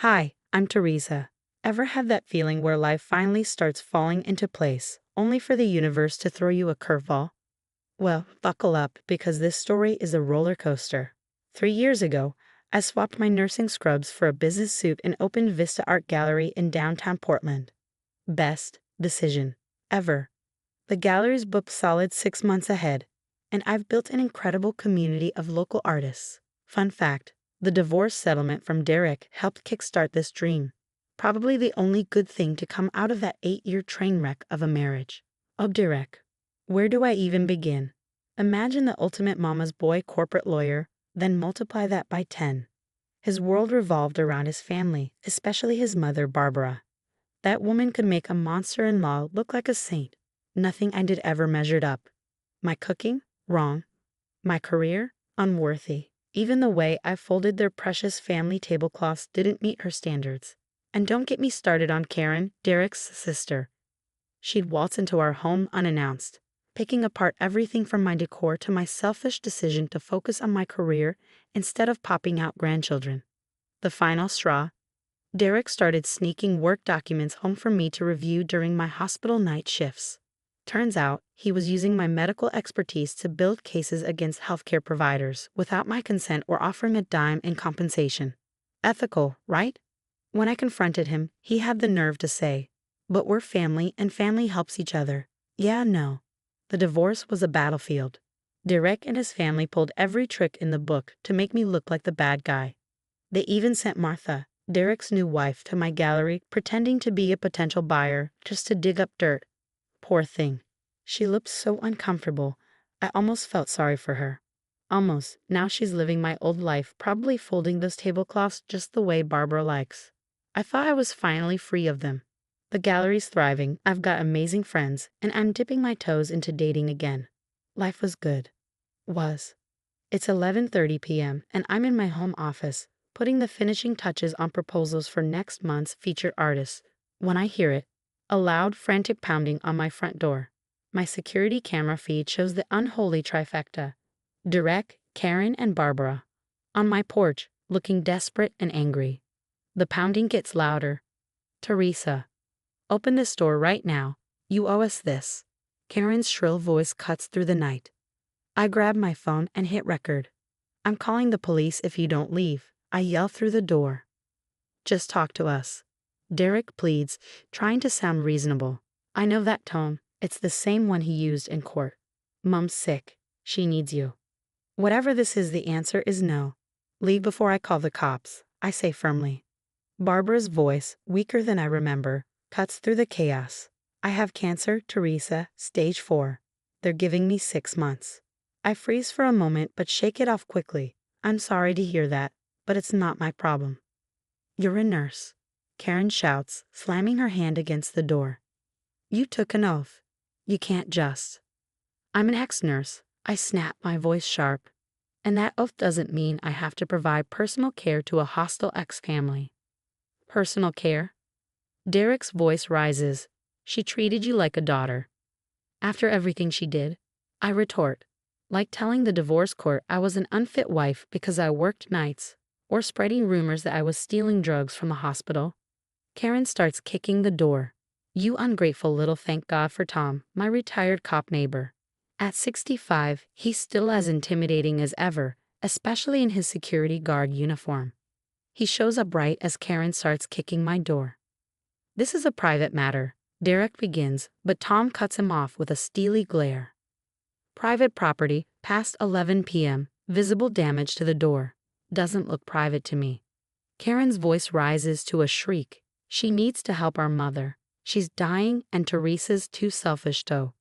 Hi, I'm Teresa. Ever had that feeling where life finally starts falling into place, only for the universe to throw you a curveball? Well, buckle up because this story is a roller coaster. 3 years ago, I swapped my nursing scrubs for a business suit and opened Vista Art Gallery in downtown Portland. Best decision ever. The gallery's booked solid 6 months ahead, and I've built an incredible community of local artists. Fun fact, the divorce settlement from Derek helped kickstart this dream. Probably the only good thing to come out of that 8-year train wreck of a marriage. Oh, Derek. Where do I even begin? Imagine the ultimate mama's boy corporate lawyer, then multiply that by 10. His world revolved around his family, especially his mother, Barbara. That woman could make a monster-in-law look like a saint. Nothing I did ever measured up. My cooking? Wrong. My career? Unworthy. Even the way I folded their precious family tablecloths didn't meet her standards. And don't get me started on Karen, Derek's sister. She'd waltz into our home unannounced, picking apart everything from my decor to my selfish decision to focus on my career instead of popping out grandchildren. The final straw. Derek started sneaking work documents home for me to review during my hospital night shifts. Turns out, he was using my medical expertise to build cases against healthcare providers without my consent or offering a dime in compensation. Ethical, right? When I confronted him, he had the nerve to say, "But we're family and family helps each other." Yeah, no. The divorce was a battlefield. Derek and his family pulled every trick in the book to make me look like the bad guy. They even sent Martha, Derek's new wife, to my gallery pretending to be a potential buyer just to dig up dirt. Poor thing. She looked so uncomfortable. I almost felt sorry for her. Almost. Now she's living my old life, probably folding those tablecloths just the way Barbara likes. I thought I was finally free of them. The gallery's thriving, I've got amazing friends, and I'm dipping my toes into dating again. Life was good. Was. It's 11:30 p.m., and I'm in my home office, putting the finishing touches on proposals for next month's featured artists, when I hear it. A loud, frantic pounding on my front door. My security camera feed shows the unholy trifecta. Derek, Karen, and Barbara. On my porch, looking desperate and angry. The pounding gets louder. Teresa. Open this door right now. You owe us this. Karen's shrill voice cuts through the night. I grab my phone and hit record. I'm calling the police if you don't leave. I yell through the door. Just talk to us. Derek pleads, trying to sound reasonable. I know that tone. It's the same one he used in court. Mom's sick. She needs you. Whatever this is, the answer is no. Leave before I call the cops, I say firmly. Barbara's voice, weaker than I remember, cuts through the chaos. I have cancer, Teresa, stage 4. They're giving me 6 months. I freeze for a moment but shake it off quickly. I'm sorry to hear that, but it's not my problem. You're a nurse, Karen shouts, slamming her hand against the door. You took an oath. You can't just. I'm an ex-nurse. I snap, my voice sharp. And that oath doesn't mean I have to provide personal care to a hostile ex-family. Personal care? Derek's voice rises. She treated you like a daughter. After everything she did, I retort. Like telling the divorce court I was an unfit wife because I worked nights, or spreading rumors that I was stealing drugs from the hospital. Karen starts kicking the door. You ungrateful little, thank God for Tom, my retired cop neighbor. At 65, he's still as intimidating as ever, especially in his security guard uniform. He shows up right as Karen starts kicking my door. This is a private matter, Derek begins, but Tom cuts him off with a steely glare. Private property, past 11 p.m., visible damage to the door. Doesn't look private to me. Karen's voice rises to a shriek. She needs to help our mother. She's dying and Teresa's too selfish though.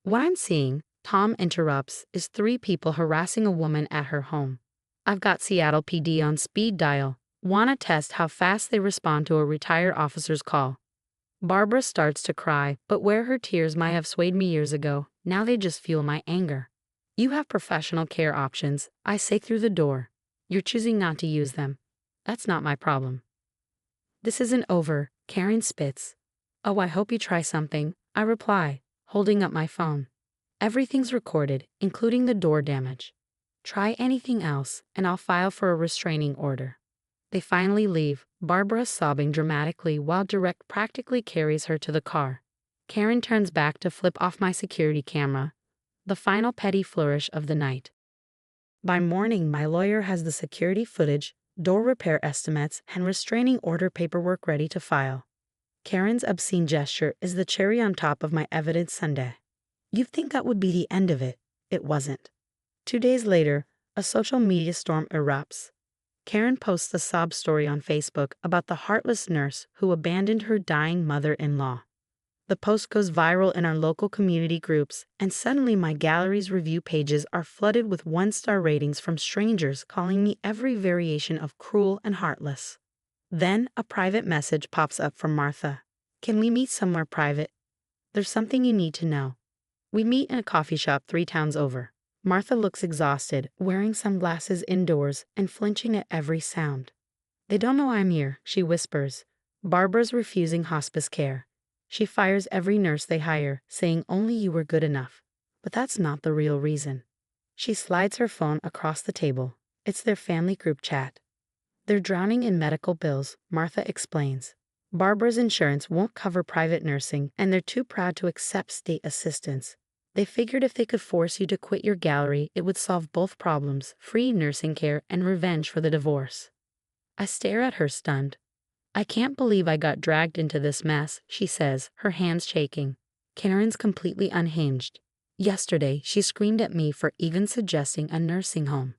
What I'm seeing, Tom interrupts, is 3 people harassing a woman at her home. I've got Seattle PD on speed dial. Wanna test how fast they respond to a retired officer's call. Barbara starts to cry, but where her tears might have swayed me years ago, now they just fuel my anger. You have professional care options, I say through the door. You're choosing not to use them. That's not my problem. This isn't over, Karen spits. Oh, I hope you try something, I reply, holding up my phone. Everything's recorded, including the door damage. Try anything else, and I'll file for a restraining order. They finally leave, Barbara sobbing dramatically while Direct practically carries her to the car. Karen turns back to flip off my security camera, the final petty flourish of the night. By morning, my lawyer has the security footage, door repair estimates, and restraining order paperwork ready to file. Karen's obscene gesture is the cherry on top of my evidence sundae. You'd think that would be the end of it. It wasn't. 2 days later, a social media storm erupts. Karen posts a sob story on Facebook about the heartless nurse who abandoned her dying mother-in-law. The post goes viral in our local community groups, and suddenly my gallery's review pages are flooded with one-star ratings from strangers calling me every variation of cruel and heartless. Then a private message pops up from Martha. Can we meet somewhere private? There's something you need to know. We meet in a coffee shop 3 towns over. Martha looks exhausted, wearing sunglasses indoors and flinching at every sound. They don't know I'm here, she whispers. Barbara's refusing hospice care. She fires every nurse they hire, saying only you were good enough. But that's not the real reason. She slides her phone across the table. It's their family group chat. They're drowning in medical bills, Martha explains. Barbara's insurance won't cover private nursing, and they're too proud to accept state assistance. They figured if they could force you to quit your gallery, it would solve both problems, free nursing care and revenge for the divorce. I stare at her stunned. I can't believe I got dragged into this mess, she says, her hands shaking. Karen's completely unhinged. Yesterday, she screamed at me for even suggesting a nursing home.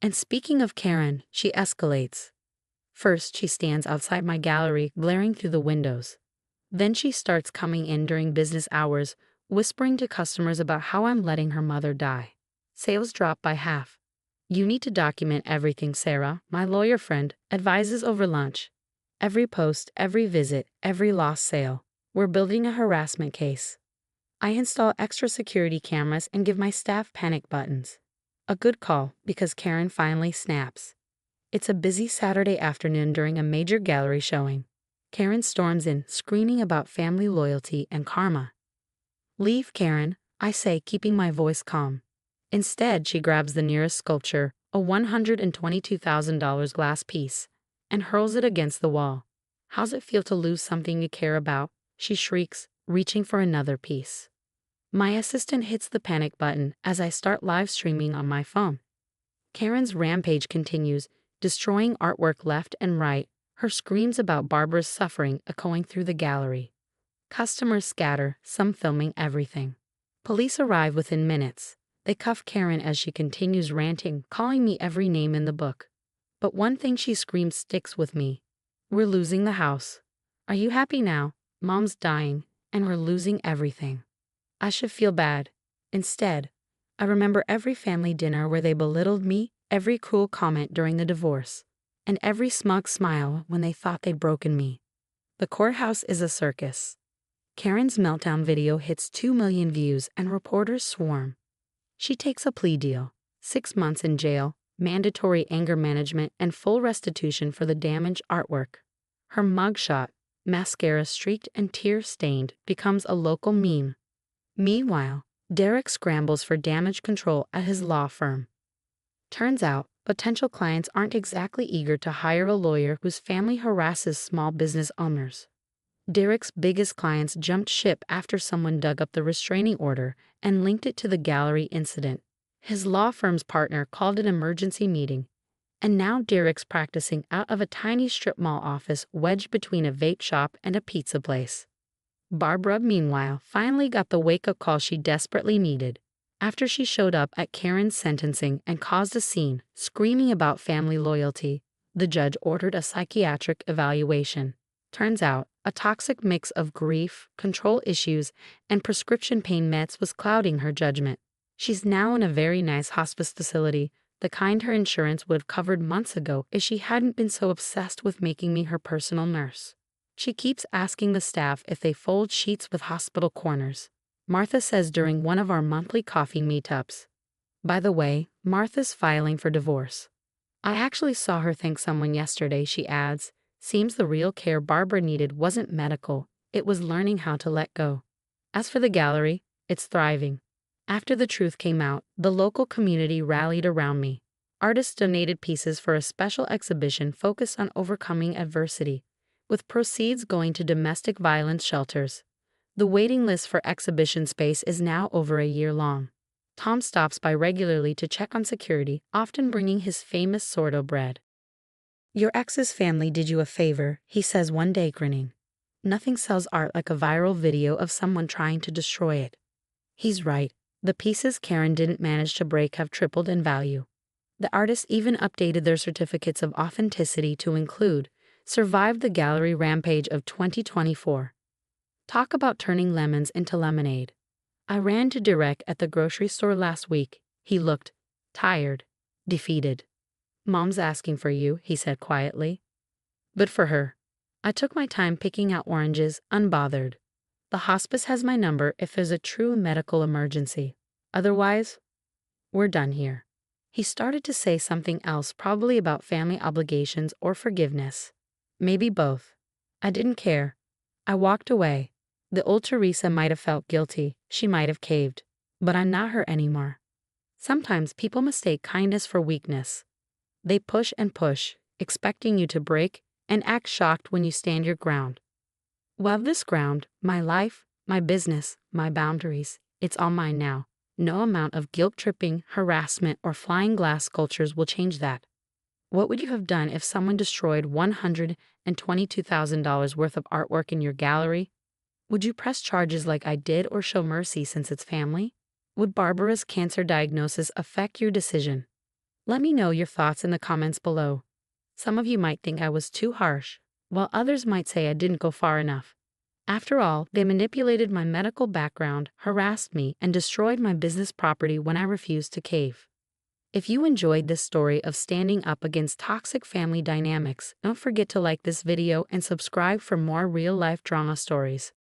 And speaking of Karen, she escalates. First, she stands outside my gallery, glaring through the windows. Then she starts coming in during business hours, whispering to customers about how I'm letting her mother die. Sales drop by half. You need to document everything, Sarah, my lawyer friend, advises over lunch. Every post, every visit, every lost sale. We're building a harassment case. I install extra security cameras and give my staff panic buttons. A good call, because Karen finally snaps. It's a busy Saturday afternoon during a major gallery showing. Karen storms in, screaming about family loyalty and karma. Leave, Karen, I say, keeping my voice calm. Instead, she grabs the nearest sculpture, a $122,000 glass piece, and hurls it against the wall. How's it feel to lose something you care about? She shrieks, reaching for another piece. My assistant hits the panic button as I start live streaming on my phone. Karen's rampage continues, destroying artwork left and right, her screams about Barbara's suffering echoing through the gallery. Customers scatter, some filming everything. Police arrive within minutes. They cuff Karen as she continues ranting, calling me every name in the book. But one thing she screams sticks with me. We're losing the house. Are you happy now? Mom's dying, and we're losing everything. I should feel bad. Instead, I remember every family dinner where they belittled me, every cruel comment during the divorce, and every smug smile when they thought they'd broken me. The courthouse is a circus. Karen's meltdown video hits 2 million views and reporters swarm. She takes a plea deal, 6 months in jail, mandatory anger management, and full restitution for the damaged artwork. Her mugshot, mascara streaked and tear-stained, becomes a local meme. Meanwhile, Derek scrambles for damage control at his law firm. Turns out, potential clients aren't exactly eager to hire a lawyer whose family harasses small business owners. Derek's biggest clients jumped ship after someone dug up the restraining order and linked it to the gallery incident. His law firm's partner called an emergency meeting, and now Derek's practicing out of a tiny strip mall office wedged between a vape shop and a pizza place. Barbara, meanwhile, finally got the wake-up call she desperately needed. After she showed up at Karen's sentencing and caused a scene, screaming about family loyalty, the judge ordered a psychiatric evaluation. Turns out, a toxic mix of grief, control issues, and prescription pain meds was clouding her judgment. She's now in a very nice hospice facility, the kind her insurance would have covered months ago if she hadn't been so obsessed with making me her personal nurse. She keeps asking the staff if they fold sheets with hospital corners. Martha says during one of our monthly coffee meetups. By the way, Martha's filing for divorce. I actually saw her thank someone yesterday, she adds. Seems the real care Barbara needed wasn't medical, it was learning how to let go. As for the gallery, it's thriving. After the truth came out, the local community rallied around me. Artists donated pieces for a special exhibition focused on overcoming adversity, with proceeds going to domestic violence shelters. The waiting list for exhibition space is now over a year long. Tom stops by regularly to check on security, often bringing his famous sourdough bread. "Your ex's family did you a favor," he says one day, grinning. "Nothing sells art like a viral video of someone trying to destroy it." He's right. The pieces Karen didn't manage to break have tripled in value. The artists even updated their certificates of authenticity to include "Survived the Gallery Rampage of 2024. Talk about turning lemons into lemonade. I ran to Derek at the grocery store last week. He looked tired, defeated. Mom's asking for you," he said quietly. But for her, I took my time picking out oranges, unbothered. The hospice has my number if there's a true medical emergency. Otherwise, we're done here. He started to say something else, probably about family obligations or forgiveness. Maybe both. I didn't care. I walked away. The old Teresa might have felt guilty. She might have caved. But I'm not her anymore. Sometimes people mistake kindness for weakness. They push and push, expecting you to break, and act shocked when you stand your ground. Well, this ground, my life, my business, my boundaries, it's all mine now. No amount of guilt-tripping, harassment, or flying glass sculptures will change that. What would you have done if someone destroyed $122,000 worth of artwork in your gallery? Would you press charges like I did or show mercy since it's family? Would Barbara's cancer diagnosis affect your decision? Let me know your thoughts in the comments below. Some of you might think I was too harsh, while others might say I didn't go far enough. After all, they manipulated my medical background, harassed me, and destroyed my business property when I refused to cave. If you enjoyed this story of standing up against toxic family dynamics, don't forget to like this video and subscribe for more real-life drama stories.